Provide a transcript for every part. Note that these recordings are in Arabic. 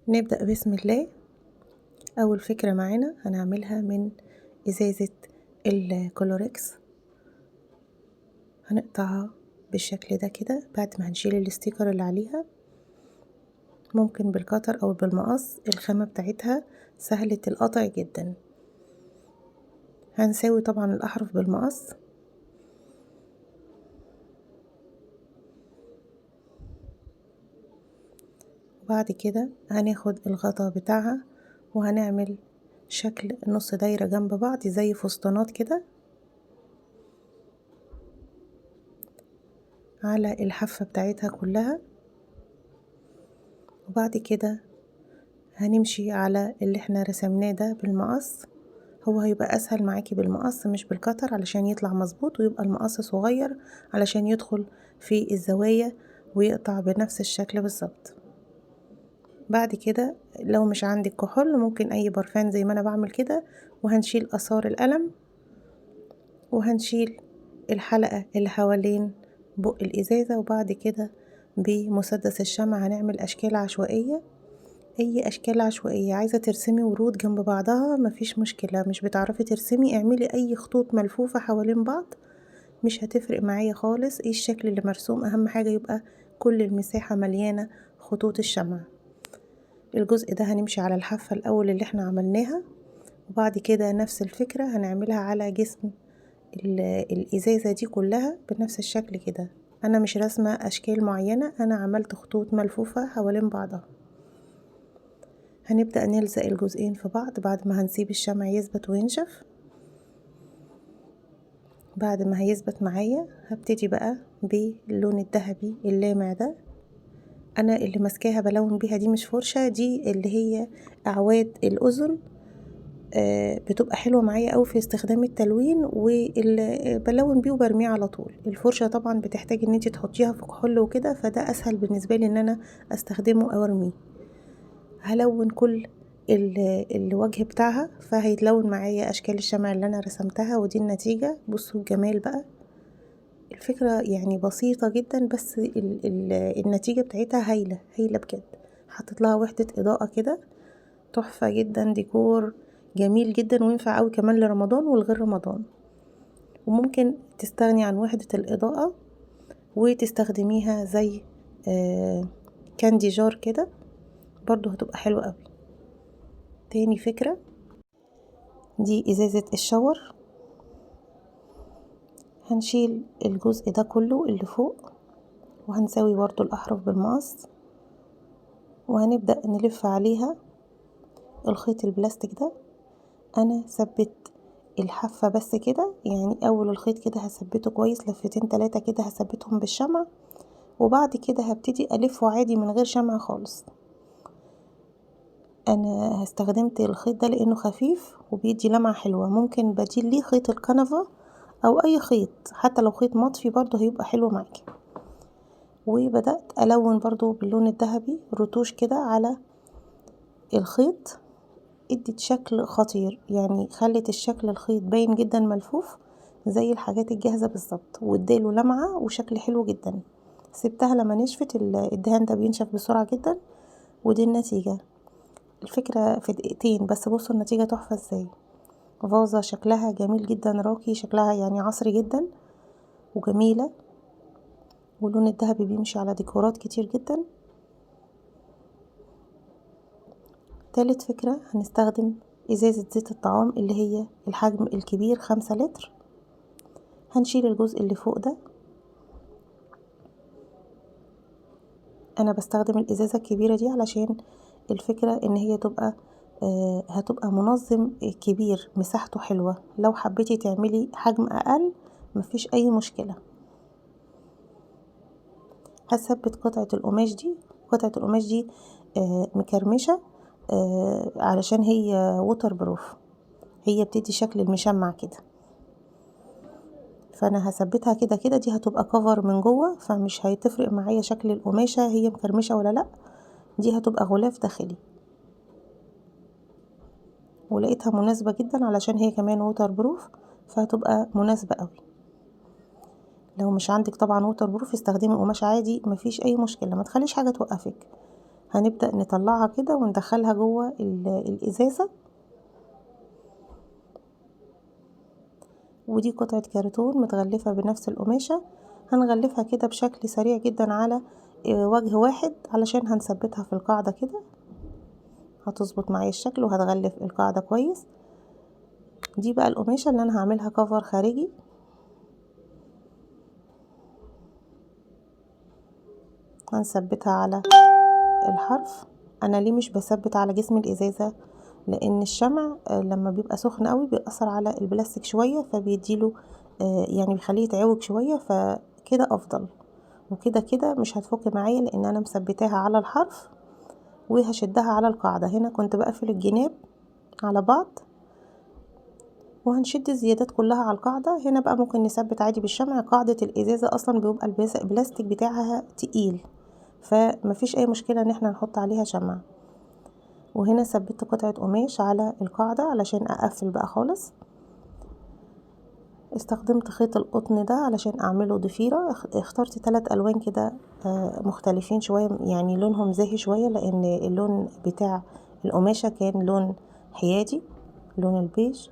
نبدأ بسم الله. أول فكرة معانا هنعملها من إزازة الكلوركس، هنقطعها بالشكل ده كده. بعد ما هنشيل الستيكر اللي عليها، ممكن بالقطر أو بالمقص، الخامة بتاعتها سهلة القطع جدا. هنساوي طبعا الأحرف بالمقص، وبعد كده هناخد الغطا بتاعها وهنعمل شكل نص دايرة جنب بعض زي فستانات كده على الحافة بتاعتها كلها. وبعد كده هنمشي على اللي احنا رسمناه ده بالمقص. هو هيبقى اسهل معاكي بالمقص مش بالقطر علشان يطلع مظبوط، ويبقى المقص صغير علشان يدخل في الزوايا ويقطع بنفس الشكل بالظبط. بعد كده لو مش عندك كحول ممكن اي برفان زي ما انا بعمل كده، وهنشيل اثار القلم وهنشيل الحلقة اللي حوالين بق الازازة. وبعد كده بمسدس الشمع هنعمل اشكال عشوائية، اي اشكال عشوائية. عايزة ترسمي ورود جنب بعضها مفيش مشكلة، مش بتعرفي ترسمي اعملي اي خطوط ملفوفة حوالين بعض، مش هتفرق معايا خالص ايه الشكل اللي مرسوم. اهم حاجة يبقى كل المساحة مليانة خطوط الشمع. الجزء ده هنمشي على الحافة الاول اللي احنا عملناها، وبعد كده نفس الفكرة هنعملها على جسم الازازة دي كلها بنفس الشكل كده. انا مش رسمة اشكال معينة، انا عملت خطوط ملفوفة حوالين بعضها. هنبدأ نلزق الجزئين في بعض بعد ما هنسيب الشمع يثبت وينشف. بعد ما هيثبت معايا هبتدي بقى باللون الذهبي اللامع ده. انا اللي ماسكاها بلون بيها، دي مش فرشة، دي اللي هي اعواد الاذن. بتبقى حلوة معايا اوي في استخدام التلوين، واللي بلون بيه وبرميه على طول. الفرشة طبعا بتحتاج ان انت تحطيها في كحول وكده، فده اسهل بالنسبة لي ان انا استخدمه او ارميه. هلون كل الوجه بتاعها، فهيتلون معايا اشكال الشمع اللي انا رسمتها، ودي النتيجة. بصوا الجمال بقى. الفكرة يعني بسيطة جدا، بس النتيجة بتاعتها هايلة هايلة بجد. حطيت لها وحدة اضاءة كده تحفة جدا، ديكور جميل جدا، وينفع قوي كمان لرمضان والغير رمضان. وممكن تستغني عن وحدة الاضاءة وتستخدميها زي كاندي جار كده، برضو هتبقى حلوة قوي. تاني فكرة، دي ازازة الشاور. هنشيل الجزء ده كله اللي فوق، وهنساوي برضو الاحرف بالمقص، وهنبدأ نلف عليها الخيط البلاستيك ده. انا ثبت الحافة بس كده، يعني اول الخيط كده هثبته كويس لفتين 3 كده هثبتهم بالشمع، وبعد كده هبتدي الفه عادي من غير شمع خالص. انا استخدمت الخيط ده لانه خفيف وبيدي لمعة حلوة. ممكن بديل ليه خيط الكنفة او اي خيط، حتى لو خيط مطفي برضه هيبقى حلو معاكي. وبدأت الون برضه باللون الذهبي رتوش كده على الخيط، ادت شكل خطير، يعني خلت الشكل الخيط باين جدا ملفوف زي الحاجات الجاهزة بالظبط، واداله لمعة وشكل حلو جدا. سبتها لما نشفت، الدهان ده بينشف بسرعة جدا، ودي النتيجة. الفكرة في دقيقتين بس، بصوا النتيجة تحفة ازاي. فازة شكلها جميل جدا راقي، شكلها يعني عصري جدا وجميلة، واللون الذهبي بيمشي على ديكورات كتير جدا. تالت فكرة، هنستخدم ازازة زيت الطعام اللي هي الحجم الكبير 5 لتر. هنشيل الجزء اللي فوق ده. انا بستخدم الازازة الكبيرة دي علشان الفكرة ان هي تبقى هتبقى منظم كبير، مساحته حلوة. لو حبيتي تعملي حجم اقل مفيش اي مشكلة. هثبت قطعة القماش دي. قطعة القماش دي مكرمشة علشان هي ووتر بروف، هي بتدي شكل المشمع كده، فانا هثبتها كده كده. دي هتبقى كفر من جوه، فمش هيتفرق معايا شكل القماشة هي مكرمشة ولا لا، دي هتبقى غلاف داخلي. ولقيتها مناسبة جدا علشان هي كمان ووتر بروف، فهتبقى مناسبة قوي. لو مش عندك طبعا ووتر بروف استخدمي قماش عادي، مفيش اي مشكلة، ما تخليش حاجة توقفك. هنبدأ نطلعها كده وندخلها جوه الازازة. ودي قطعة كرتون متغلفة بنفس القماشة، هنغلفها كده بشكل سريع جدا على وجه واحد علشان هنثبتها في القاعدة كده. هتظبط معايا الشكل وهتغلف القاعدة كويس. دي بقى القماشة اللي انا هعملها كفر خارجي. هنثبتها على الحرف. انا ليه مش بثبت على جسم الازازة؟ لان الشمع لما بيبقى سخن قوي بيأثر على البلاستيك شوية، فبيديله يعني بيخليه يتعوج شوية، فكده افضل. وكده كده مش هتفك معايا لان انا مثبتاها على الحرف وهشدها على القاعدة. هنا كنت بقفل الجناب على بعض وهنشد الزيادات كلها على القاعدة. هنا بقى ممكن نثبت عادي بالشمع. قاعدة الازازة اصلا بيبقى البلاستيك بتاعها تقيل، فمفيش اي مشكلة ان احنا نحط عليها شمع. وهنا ثبت قطعة قماش على القاعدة علشان اقفل بقى خالص. استخدمت خيط القطن ده علشان اعمله ضفيرة. اخترت 3 الوان كده مختلفين شوية، يعني لونهم زاهي شوية، لان اللون بتاع القماشة كان لون حيادي، لون البيج.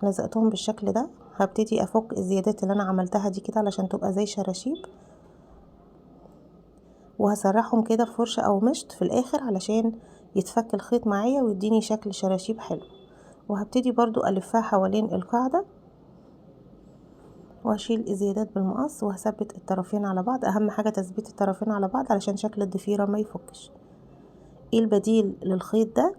لزقتهم بالشكل ده. هبتدي افك الزيادات اللي انا عملتها دي كده علشان تبقى زي شراشيب، وهسرحهم كده بفرشة او مشط في الاخر علشان يتفك الخيط معايا ويديني شكل شراشيب حلو. وهبتدي برضو الفها حوالين القاعدة وهشيل الزيادات بالمقص وهثبت الطرفين على بعض. اهم حاجة تثبيت الطرفين على بعض علشان شكل الضفيرة ما يفكش. ايه البديل للخيط ده؟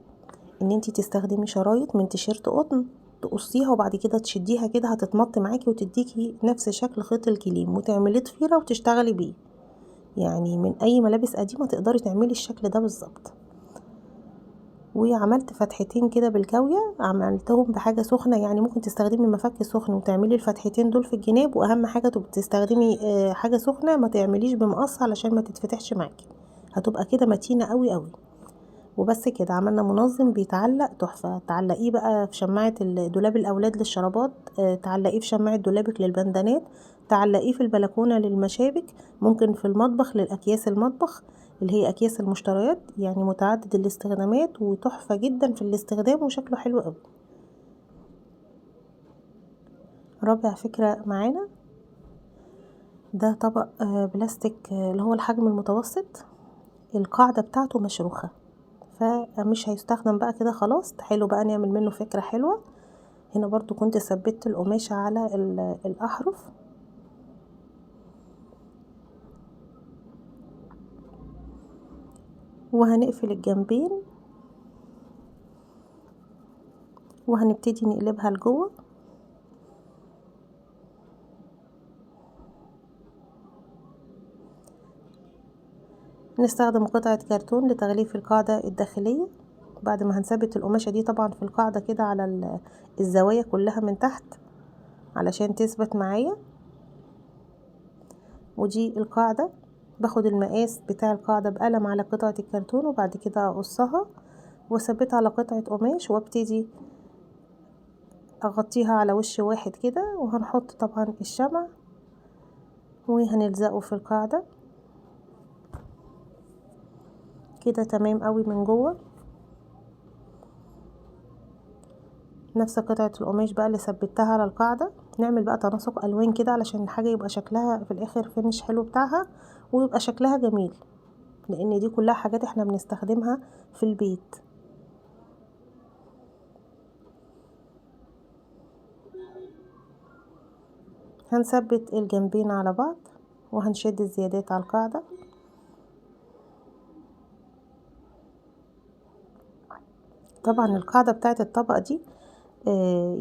ان انتي تستخدمي شرايط من تيشيرت قطن، تقصيها وبعد كده تشديها كده هتتمط معاكي وتديكي نفس شكل خيط الكليم، وتعملي ضفيرة وتشتغلي بيه. يعني من اي ملابس قديمة تقدري تعملي الشكل ده بالظبط. وعملت فتحتين كده بالكاوية، عملتهم بحاجة سخنة، يعني ممكن تستخدمي مفك سخن وتعملي الفتحتين دول في الجناب. واهم حاجة تستخدمي حاجة سخنة، ما تعمليش بمقص علشان ما تتفتحش معاكي، هتبقى كده متينة قوي قوي. وبس كده عملنا منظم بيتعلق تحفة. تعلقيه بقى في شماعة دولاب الاولاد للشرابات، تعلقيه في شماعة دولابك للبندانات، تعلقيه في البلكونة للمشابك، ممكن في المطبخ للاكياس المطبخ اللي هي اكياس المشتريات، يعني متعدد الاستخدامات وتحفة جدا في الاستخدام وشكله حلو قوي. رابع فكرة معانا ده طبق بلاستيك اللي هو الحجم المتوسط، القاعدة بتاعته مشروخة، فمش هيستخدم بقى كده خلاص. حلو بقى نعمل منه فكرة حلوة. هنا برضو كنت ثبت القماشة على الأحرف، وهنقفل الجنبين وهنبتدي نقلبها لجوه. نستخدم قطعة كرتون لتغليف القاعدة الداخلية. بعد ما هنثبت القماشة دي طبعا في القاعدة كده على الزوايا كلها من تحت علشان تثبت معايا. ودي القاعدة، باخد المقاس بتاع القاعدة بقلم على قطعة الكرتون وبعد كده اقصها واثبتها على قطعة قماش وابتدي اغطيها على وش واحد كده. وهنحط طبعا الشمع وهنلزقه في القاعدة كده تمام قوي من جوه. نفس قطعة القماش بقى اللي ثبتها على القاعدة. نعمل بقى تناسق الوان كده علشان الحاجة يبقى شكلها في الاخر فينش حلو بتاعها ويبقى شكلها جميل، لان دي كلها حاجات احنا بنستخدمها في البيت. هنثبت الجنبين على بعض وهنشد الزيادات على القاعدة. طبعا القاعدة بتاعت الطبق دي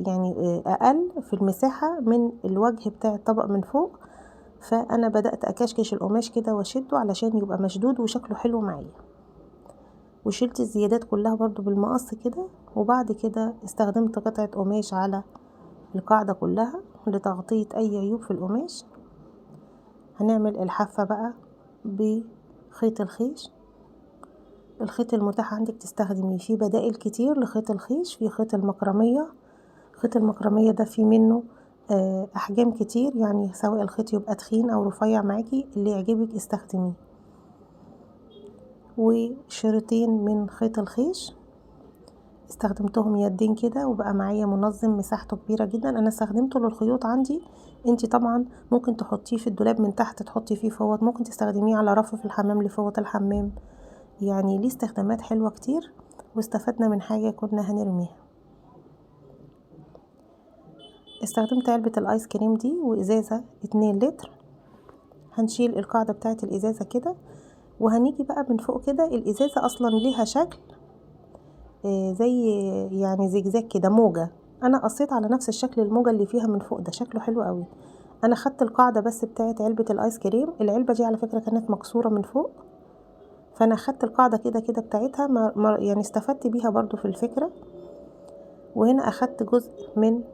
يعني اقل في المساحة من الوجه بتاع الطبق من فوق، فانا بدأت اكشكش القماش كده واشده علشان يبقى مشدود وشكله حلو معايا. وشلت الزيادات كلها برضو بالمقص كده. وبعد كده استخدمت قطعة قماش على القاعدة كلها لتغطية اي عيوب في القماش. هنعمل الحافة بقى بخيط الخيش. الخيط المتاح عندك تستخدميه، في بدائل كتير لخيط الخيش. في خيط المكرمية، خيط المكرمية ده في منه احجام كتير، يعني سواء الخيط يبقى تخين او رفيع معاكي اللي يعجبك استخدميه. وشريطين من خيط الخيش استخدمتهم يدين كده، وبقى معايا منظم مساحته كبيرة جدا. انا استخدمته للخيوط عندي، انتي طبعا ممكن تحطيه في الدولاب من تحت، تحطي فيه فوط، ممكن تستخدميه على رف في الحمام لفوط الحمام، يعني ليه استخدامات حلوة كتير، واستفدنا من حاجة كنا هنرميها. استخدمت علبة الايس كريم دي وازازة 2 لتر. هنشيل القاعدة بتاعة الازازة كده، وهنيجي بقى من فوق كده. الازازة اصلا ليها شكل زي يعني زجزاج كده، موجة. انا قصيت على نفس الشكل الموجة اللي فيها من فوق ده، شكله حلو قوي. انا خدت القاعدة بس بتاعة علبة الايس كريم. العلبة دي على فكرة كانت مكسورة من فوق، فانا خدت القاعدة كده كده بتاعتها، يعني استفدت بيها برضو في الفكرة. وهنا اخدت جزء من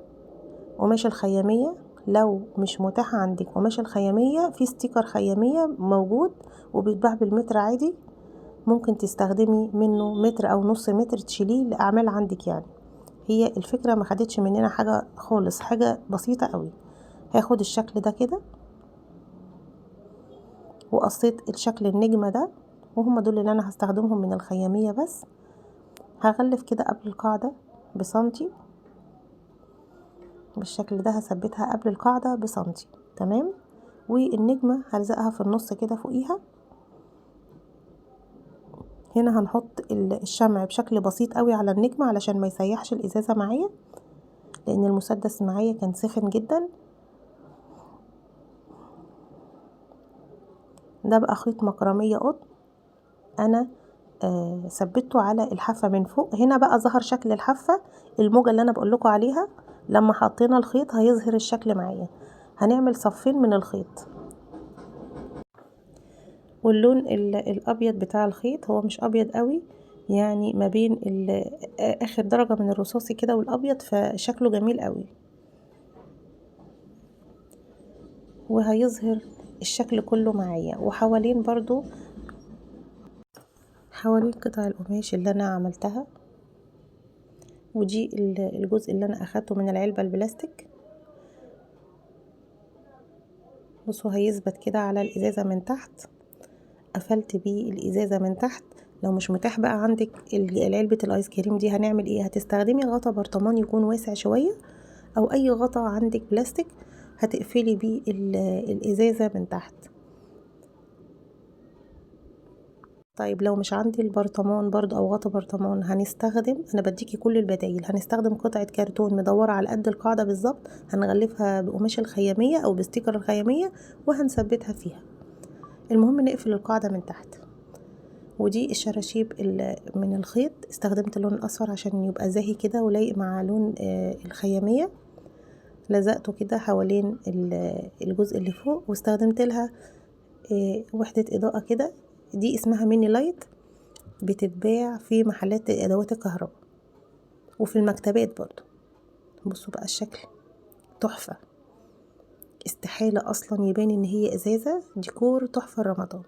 قماش الخيامية. لو مش متاح عندك قماش الخيامية، في ستيكر خيامية موجود وبيتباع بالمتر عادي، ممكن تستخدمي منه متر او نص متر تشيليه لاعمال عندك. يعني هي الفكرة ما خدتش مننا حاجة خالص، حاجة بسيطة قوي. هاخد الشكل ده كده، وقصيت الشكل النجمة ده، وهم دول اللي انا هستخدمهم من الخيامية بس. هغلف كده قبل القاعدة بسنتي بالشكل ده، هثبتها قبل القاعدة بسنتي، تمام. والنجمة هلزقها في النص كده فوقيها. هنا هنحط الشمع بشكل بسيط قوي على النجمة علشان ما يسيحش الازازة معايا، لان المسدس معايا كان سخن جدا. ده بقى خيط مكرمية قطن، انا ثبته على الحافة من فوق. هنا بقى ظهر شكل الحافة، الموجة اللي انا بقول لكم عليها. لما حطينا الخيط هيظهر الشكل معايا. هنعمل صفين من الخيط، واللون الابيض بتاع الخيط هو مش ابيض قوي، يعني ما بين اخر درجة من الرصاصي كده والابيض، فشكله جميل قوي، وهيظهر الشكل كله معايا. وحوالين برضو، حوالين قطع القماش اللي انا عملتها، ودي الجزء اللي انا اخدته من العلبة البلاستيك. بصوا هيثبت كده على الازازة من تحت، قفلت بيه الازازة من تحت. لو مش متاح بقى عندك علبة الايس كريم دي، هنعمل ايه؟ هتستخدمي غطا برطمان يكون واسع شوية، او اي غطا عندك بلاستيك هتقفلي بيه الازازة من تحت. طيب لو مش عندي البرطمان برضو او غطا برطمان، هنستخدم، انا بديكي كل البدايل، هنستخدم قطعة كرتون مدورة على قد القاعدة بالظبط، هنغلفها بقماش الخيامية او بستيكر الخيامية وهنثبتها فيها. المهم نقفل القاعدة من تحت. ودي الشراشيب من الخيط، استخدمت اللون الاصفر عشان يبقى زاهي كده ولايق مع لون الخيامية. لزقته كده حوالين الجزء اللي فوق، واستخدمت لها وحدة اضاءة كده، دي اسمها ميني لايت، بتتباع في محلات ادوات الكهرباء وفي المكتبات برضو. بصوا بقى الشكل تحفة، استحالة اصلا يبان ان هي ازازة، ديكور تحفة رمضان.